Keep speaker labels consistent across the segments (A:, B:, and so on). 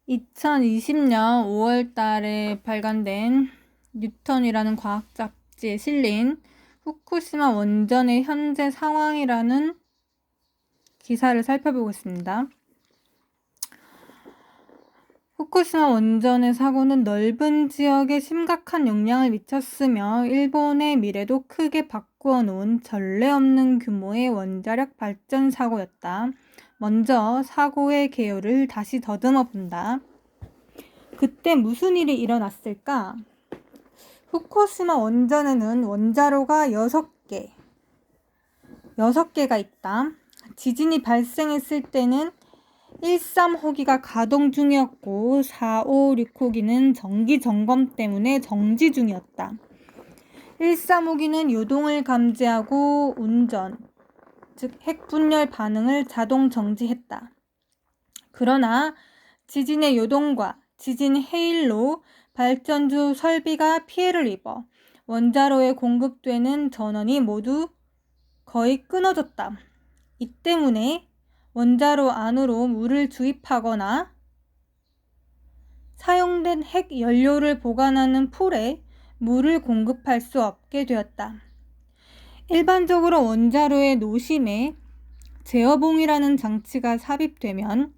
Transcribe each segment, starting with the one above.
A: 2020년 5월 달에 발간된 뉴턴이라는 과학 잡지에 실린 후쿠시마 원전의 현재 상황이라는 기사를 살펴보겠습니다. 후쿠시마 원전의 사고는 넓은 지역에 심각한 영향을 미쳤으며 일본의 미래도 크게 바꾸어 놓은 전례 없는 규모의 원자력 발전 사고였다. 먼저 사고의 개요를 다시 더듬어 본다. 그때 무슨 일이 일어났을까? 후쿠시마 원전에는 원자로가 6개가 있다. 지진이 발생했을 때는 13호기가 가동 중이었고 4, 5, 6호기는 정기 점검 때문에 정지 중이었다. 13호기는 요동을 감지하고 운전, 즉 핵분열 반응을 자동 정지했다. 그러나 지진의 요동과 지진 해일로 발전주 설비가 피해를 입어 원자로에 공급되는 전원이 모두 거의 끊어졌다. 이 때문에 원자로 안으로 물을 주입하거나 사용된 핵 연료를 보관하는 풀에 물을 공급할 수 없게 되었다. 일반적으로 원자로의 노심에 제어봉이라는 장치가 삽입되면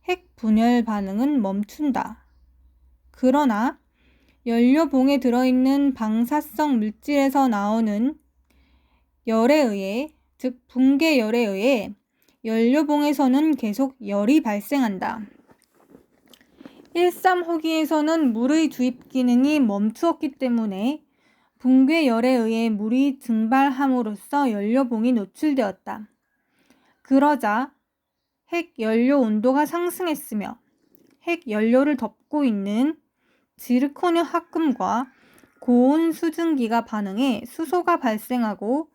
A: 핵 분열 반응은 멈춘다. 그러나 연료봉에 들어있는 방사성 물질에서 나오는 열에 의해, 즉 붕괴열에 의해 연료봉에서는 계속 열이 발생한다. 13호기에서는 물의 주입 기능이 멈추었기 때문에 붕괴열에 의해 물이 증발함으로써 연료봉이 노출되었다. 그러자 핵 연료 온도가 상승했으며 핵 연료를 덮고 있는 지르코늄 합금과 고온 수증기가 반응해 수소가 발생하고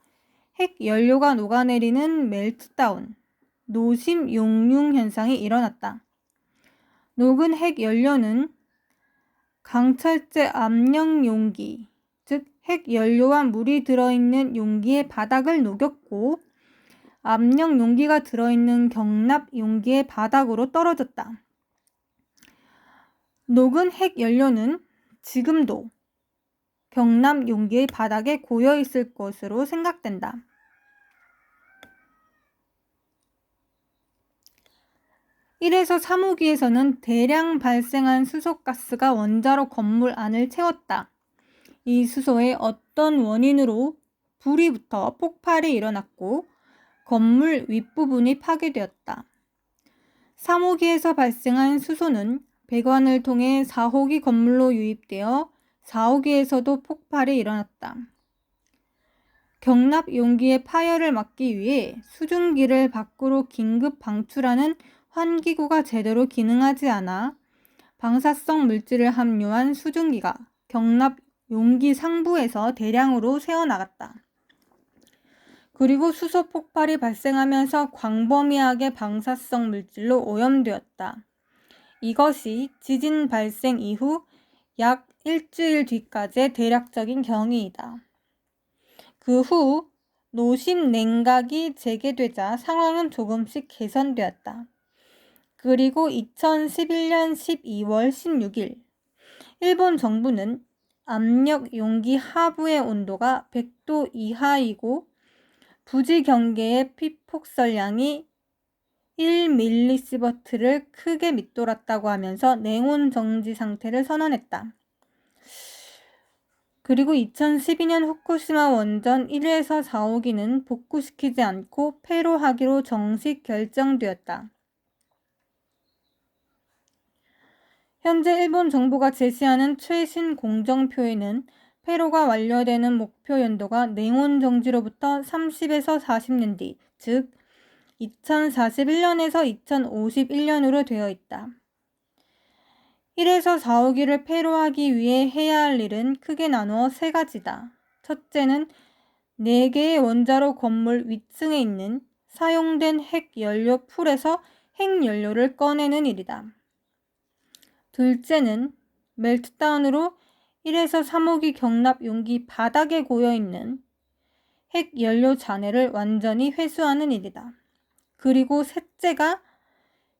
A: 핵 연료가 녹아내리는 멜트다운, 노심 용융 현상이 일어났다. 녹은 핵 연료는 강철제 압력 용기, 즉 핵 연료와 물이 들어있는 용기의 바닥을 녹였고 압력 용기가 들어있는 경납 용기의 바닥으로 떨어졌다. 녹은 핵 연료는 지금도 경납 용기의 바닥에 고여 있을 것으로 생각된다. (1에서 3호기에서는) 대량 발생한 수소가스가 원자로 건물 안을 채웠다. 이 수소에 어떤 원인으로 불이 붙어 폭발이 일어났고 건물 윗부분이 파괴되었다. 3호기에서 발생한 수소는 배관을 통해 4호기 건물로 유입되어 4호기에서도 폭발이 일어났다. 경납 용기의 파열을 막기 위해 수증기를 밖으로 긴급 방출하는 환기구가 제대로 기능하지 않아 방사성 물질을 함유한 수증기가 경납 용기 상부에서 대량으로 새어나갔다. 그리고 수소 폭발이 발생하면서 광범위하게 방사성 물질로 오염되었다. 이것이 지진 발생 이후 약 일주일 뒤까지의 대략적인 경위이다. 그 후 노심 냉각이 재개되자 상황은 조금씩 개선되었다. 그리고 2011년 12월 16일 일본 정부는 압력 용기 하부의 온도가 100도 이하이고 부지 경계의 피폭설량이 1mS를 크게 밑돌았다고 하면서 냉온 정지 상태를 선언했다. 그리고 2012년 후쿠시마 원전 1에서 4호기는 복구시키지 않고 폐로하기로 정식 결정되었다. 현재 일본 정부가 제시하는 최신 공정표에는 폐로가 완료되는 목표 연도가 냉온 정지로부터 30에서 40년 뒤, 즉 2041년에서 2051년으로 되어 있다. 1에서 4호기를 폐로하기 위해 해야 할 일은 크게 나누어 3가지다. 첫째는 4개의 원자로 건물 윗층에 있는 사용된 핵 연료 풀에서 핵 연료를 꺼내는 일이다. 둘째는 멜트다운으로 1에서 3호기 경납 용기 바닥에 고여있는 핵 연료 잔해를 완전히 회수하는 일이다. 그리고 셋째가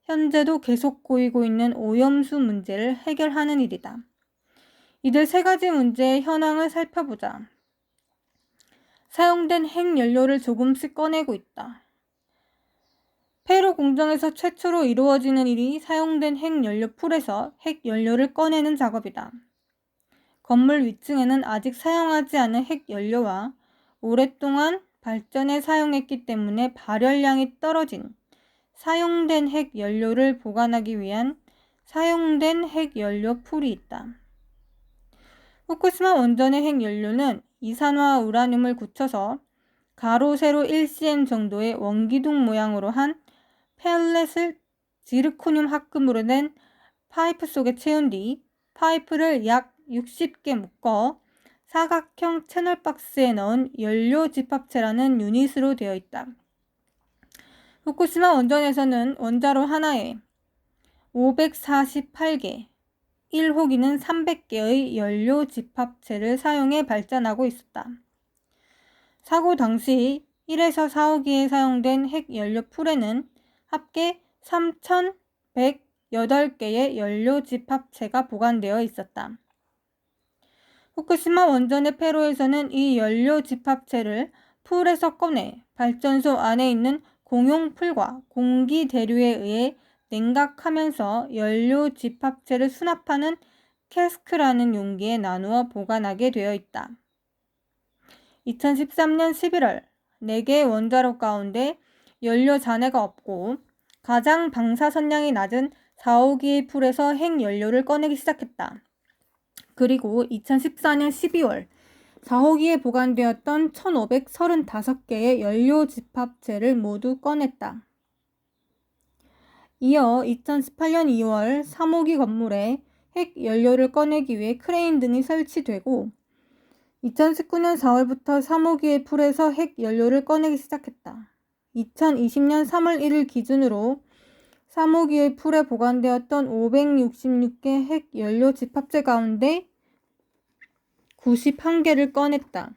A: 현재도 계속 고이고 있는 오염수 문제를 해결하는 일이다. 이들 세 가지 문제의 현황을 살펴보자. 사용된 핵연료를 조금씩 꺼내고 있다. 페루 공정에서 최초로 이루어지는 일이 사용된 핵연료 풀에서 핵연료를 꺼내는 작업이다. 건물 위층에는 아직 사용하지 않은 핵연료와 오랫동안 발전에 사용했기 때문에 발열량이 떨어진 사용된 핵연료를 보관하기 위한 사용된 핵연료 풀이 있다. 후쿠시마 원전의 핵연료는 이산화 우라늄을 굳혀서 가로 세로 1cm 정도의 원기둥 모양으로 한 펠렛을 지르코늄 합금으로 된 파이프 속에 채운 뒤 파이프를 약 60개 묶어 사각형 채널 박스에 넣은 연료 집합체라는 유닛으로 되어 있다. 후쿠시마 원전에서는 원자로 하나에 548개, 1호기는 300개의 연료 집합체를 사용해 발전하고 있었다. 사고 당시 1에서 4호기에 사용된 핵연료 풀에는 합계 3,108개의 연료 집합체가 보관되어 있었다. 후쿠시마 원전의 폐로에서는 이 연료 집합체를 풀에서 꺼내 발전소 안에 있는 공용 풀과 공기 대류에 의해 냉각하면서 연료 집합체를 수납하는 캐스크라는 용기에 나누어 보관하게 되어 있다. 2013년 11월 4개의 원자로 가운데 연료 잔해가 없고 가장 방사선량이 낮은 4호기의 풀에서 핵연료를 꺼내기 시작했다. 그리고 2014년 12월 4호기에 보관되었던 1535개의 연료 집합체를 모두 꺼냈다. 이어 2018년 2월 3호기 건물에 핵연료를 꺼내기 위해 크레인 등이 설치되고 2019년 4월부터 3호기의 풀에서 핵연료를 꺼내기 시작했다. 2020년 3월 1일 기준으로 3호기의 풀에 보관되었던 566개 핵연료 집합체 가운데 91개를 꺼냈다.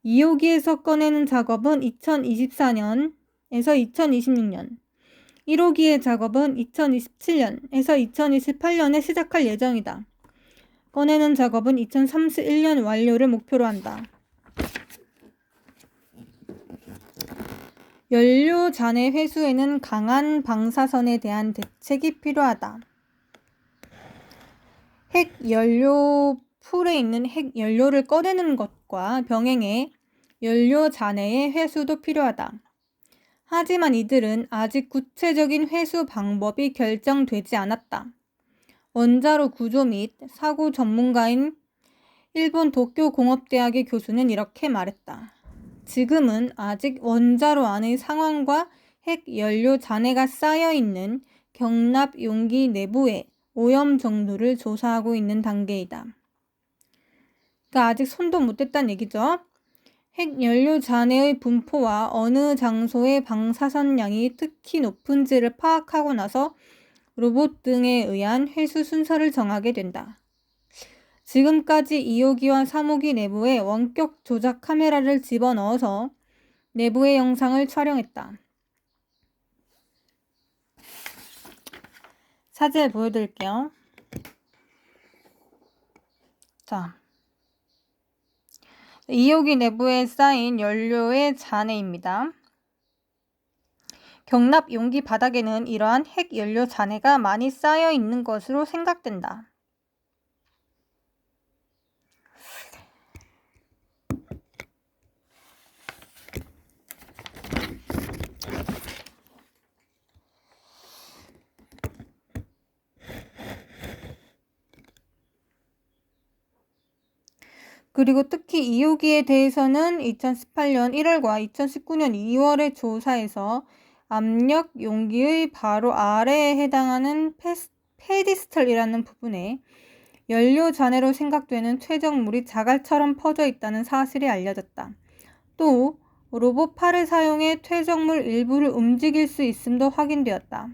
A: 2호기에서 꺼내는 작업은 2024년에서 2026년, 1호기의 작업은 2027년에서 2028년에 시작할 예정이다. 꺼내는 작업은 2031년 완료를 목표로 한다. 연료 잔해 회수에는 강한 방사선에 대한 대책이 필요하다. 핵연료 풀에 있는 핵연료를 꺼내는 것과 병행해 연료 잔해의 회수도 필요하다. 하지만 이들은 아직 구체적인 회수 방법이 결정되지 않았다. 원자로 구조 및 사고 전문가인 일본 도쿄 공업대학의 교수는 이렇게 말했다. 지금은 아직 원자로 안의 상황과 핵연료 잔해가 쌓여있는 경납 용기 내부의 오염 정도를 조사하고 있는 단계이다. 그러니까 아직 손도 못 댔다는 얘기죠. 핵연료 잔해의 분포와 어느 장소의 방사선량이 특히 높은지를 파악하고 나서 로봇 등에 의한 회수 순서를 정하게 된다. 지금까지 2호기와 3호기 내부에 원격 조작 카메라를 집어넣어서 내부의 영상을 촬영했다. 사진을 보여드릴게요. 자, 2호기 내부에 쌓인 연료의 잔해입니다. 경납 용기 바닥에는 이러한 핵연료 잔해가 많이 쌓여 있는 것으로 생각된다. 그리고 특히 2호기에 대해서는 2018년 1월과 2019년 2월의 조사에서 압력 용기의 바로 아래에 해당하는 페디스털이라는 부분에 연료 잔해로 생각되는 퇴적물이 자갈처럼 퍼져 있다는 사실이 알려졌다. 또 로봇 팔을 사용해 퇴적물 일부를 움직일 수 있음도 확인되었다.